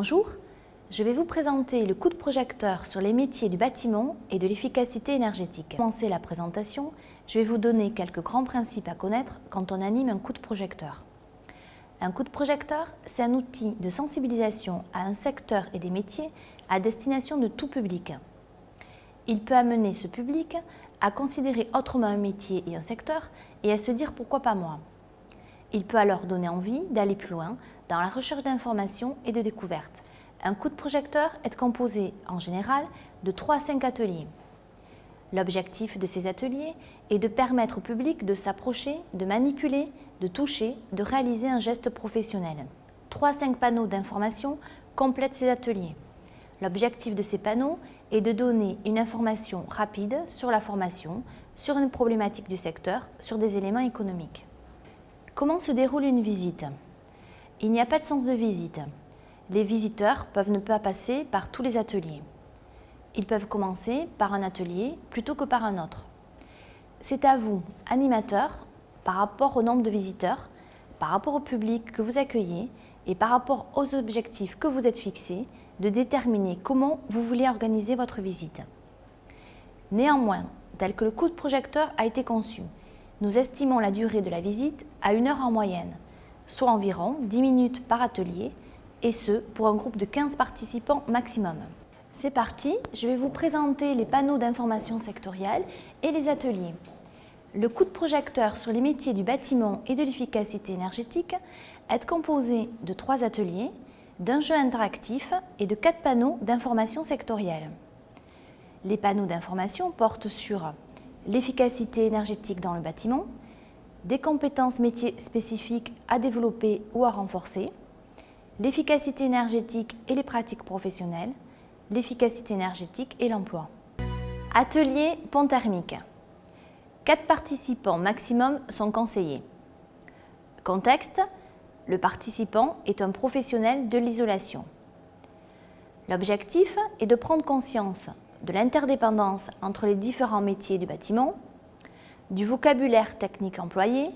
Bonjour, je vais vous présenter le coup de projecteur sur les métiers du bâtiment et de l'efficacité énergétique. Pour commencer la présentation, je vais vous donner quelques grands principes à connaître quand on anime un coup de projecteur. Un coup de projecteur, c'est un outil de sensibilisation à un secteur et des métiers à destination de tout public. Il peut amener ce public à considérer autrement un métier et un secteur et à se dire pourquoi pas moi. Il peut alors donner envie d'aller plus loin dans la recherche d'informations et de découvertes. Un coup de projecteur est composé en général de 3 à 5 ateliers. L'objectif de ces ateliers est de permettre au public de s'approcher, de manipuler, de toucher, de réaliser un geste professionnel. 3 à 5 panneaux d'information complètent ces ateliers. L'objectif de ces panneaux est de donner une information rapide sur la formation, sur une problématique du secteur, sur des éléments économiques. Comment se déroule une visite? Il n'y a pas de sens de visite. Les visiteurs peuvent ne pas passer par tous les ateliers. Ils peuvent commencer par un atelier plutôt que par un autre. C'est à vous, animateurs, par rapport au nombre de visiteurs, par rapport au public que vous accueillez et par rapport aux objectifs que vous êtes fixés, de déterminer comment vous voulez organiser votre visite. Néanmoins, tel que le coup de projecteur a été conçu, nous estimons la durée de la visite à 1 heure en moyenne, soit environ 10 minutes par atelier, et ce pour un groupe de 15 participants maximum. C'est parti, je vais vous présenter les panneaux d'information sectorielle et les ateliers. Le coup de projecteur sur les métiers du bâtiment et de l'efficacité énergétique est composé de 3 ateliers, d'un jeu interactif et de 4 panneaux d'information sectorielle. Les panneaux d'information portent sur l'efficacité énergétique dans le bâtiment, des compétences métiers spécifiques à développer ou à renforcer, l'efficacité énergétique et les pratiques professionnelles, l'efficacité énergétique et l'emploi. Atelier pont thermique. 4 participants maximum sont conseillés. Contexte: le participant est un professionnel de l'isolation. L'objectif est de prendre conscience de l'interdépendance entre les différents métiers du bâtiment, du vocabulaire technique employé,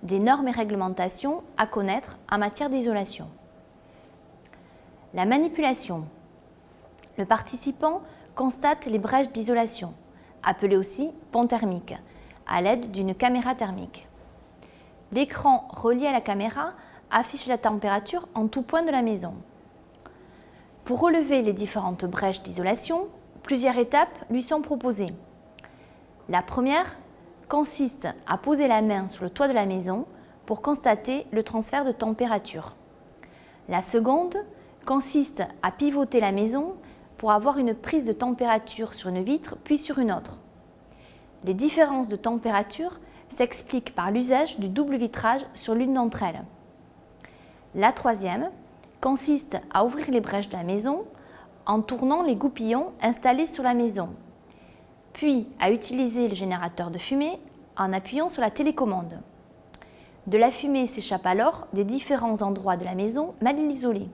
des normes et réglementations à connaître en matière d'isolation. La manipulation. Le participant constate les brèches d'isolation, appelées aussi pont thermique, à l'aide d'une caméra thermique. L'écran relié à la caméra affiche la température en tout point de la maison. Pour relever les différentes brèches d'isolation, plusieurs étapes lui sont proposées. La première consiste à poser la main sur le toit de la maison pour constater le transfert de température. La seconde consiste à pivoter la maison pour avoir une prise de température sur une vitre puis sur une autre. Les différences de température s'expliquent par l'usage du double vitrage sur l'une d'entre elles. La troisième consiste à ouvrir les brèches de la maison en tournant les goupillons installés sur la maison, puis à utiliser le générateur de fumée en appuyant sur la télécommande. De la fumée s'échappe alors des différents endroits de la maison mal isolés.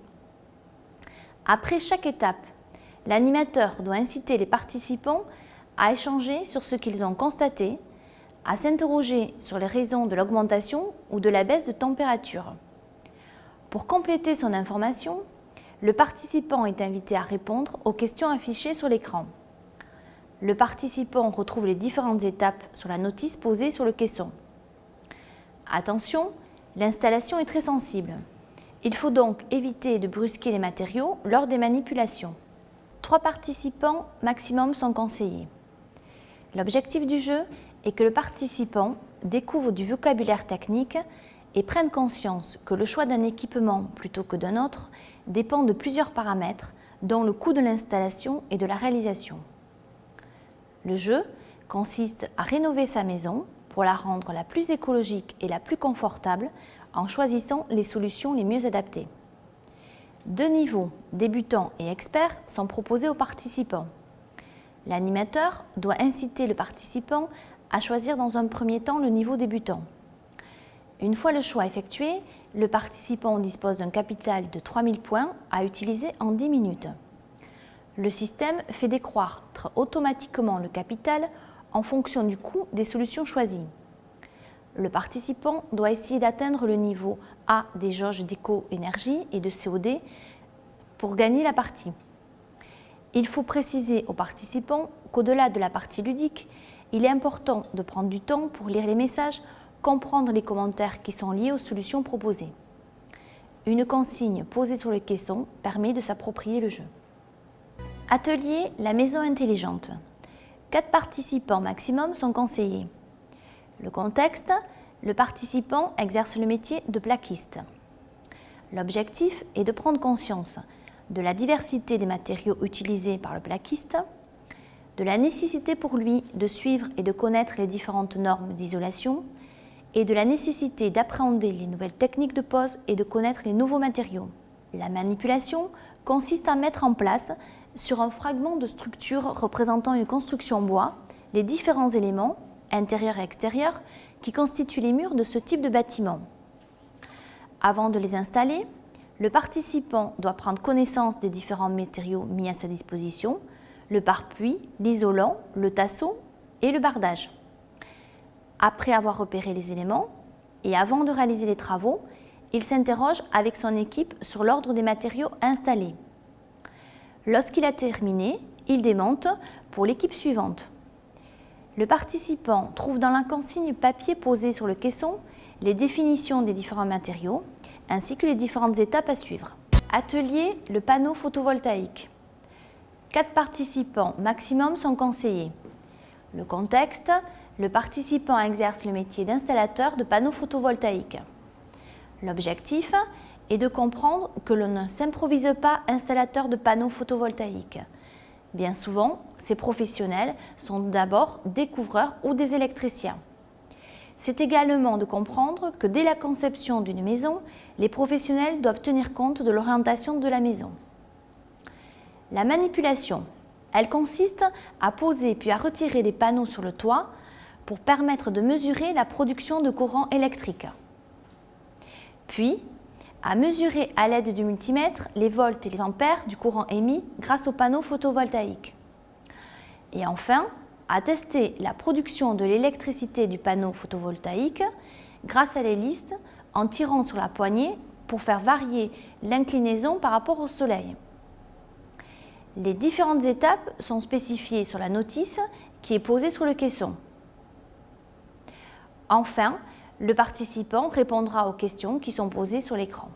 Après chaque étape, l'animateur doit inciter les participants à échanger sur ce qu'ils ont constaté, à s'interroger sur les raisons de l'augmentation ou de la baisse de température. Pour compléter son information, le participant est invité à répondre aux questions affichées sur l'écran. Le participant retrouve les différentes étapes sur la notice posée sur le caisson. Attention, l'installation est très sensible. Il faut donc éviter de brusquer les matériaux lors des manipulations. 3 participants maximum sont conseillés. L'objectif du jeu est que le participant découvre du vocabulaire technique et prenne conscience que le choix d'un équipement plutôt que d'un autre dépend de plusieurs paramètres, dont le coût de l'installation et de la réalisation. Le jeu consiste à rénover sa maison pour la rendre la plus écologique et la plus confortable en choisissant les solutions les mieux adaptées. 2 niveaux, débutant et expert, sont proposés aux participants. L'animateur doit inciter le participant à choisir dans un premier temps le niveau débutant. Une fois le choix effectué, le participant dispose d'un capital de 3000 points à utiliser en 10 minutes. Le système fait décroître automatiquement le capital en fonction du coût des solutions choisies. Le participant doit essayer d'atteindre le niveau A des jauges d'éco-énergie et de COD pour gagner la partie. Il faut préciser aux participants qu'au-delà de la partie ludique, il est important de prendre du temps pour lire les messages, comprendre les commentaires qui sont liés aux solutions proposées. Une consigne posée sur le caisson permet de s'approprier le jeu. Atelier La maison intelligente. 4 participants maximum sont conseillés. Le contexte, le participant exerce le métier de plaquiste. L'objectif est de prendre conscience de la diversité des matériaux utilisés par le plaquiste, de la nécessité pour lui de suivre et de connaître les différentes normes d'isolation et de la nécessité d'appréhender les nouvelles techniques de pose et de connaître les nouveaux matériaux. La manipulation consiste à mettre en place, sur un fragment de structure représentant une construction bois, les différents éléments, intérieurs et extérieurs, qui constituent les murs de ce type de bâtiment. Avant de les installer, le participant doit prendre connaissance des différents matériaux mis à sa disposition, le pare-pluie, l'isolant, le tasseau et le bardage. Après avoir repéré les éléments et avant de réaliser les travaux, il s'interroge avec son équipe sur l'ordre des matériaux installés. Lorsqu'il a terminé, il démonte pour l'équipe suivante. Le participant trouve dans la consigne papier posée sur le caisson les définitions des différents matériaux ainsi que les différentes étapes à suivre. Atelier le panneau photovoltaïque. 4 participants maximum sont conseillés. Le contexte, le participant exerce le métier d'installateur de panneaux photovoltaïques. L'objectif est de comprendre que l'on ne s'improvise pas installateur de panneaux photovoltaïques. Bien souvent, ces professionnels sont d'abord des couvreurs ou des électriciens. C'est également de comprendre que dès la conception d'une maison, les professionnels doivent tenir compte de l'orientation de la maison. La manipulation, elle consiste à poser puis à retirer des panneaux sur le toit pour permettre de mesurer la production de courant électrique. Puis, à mesurer à l'aide du multimètre les volts et les ampères du courant émis grâce aux panneaux photovoltaïques. Et enfin, à tester la production de l'électricité du panneau photovoltaïque grâce à l'hélice en tirant sur la poignée pour faire varier l'inclinaison par rapport au soleil. Les différentes étapes sont spécifiées sur la notice qui est posée sur le caisson. Enfin, le participant répondra aux questions qui sont posées sur l'écran.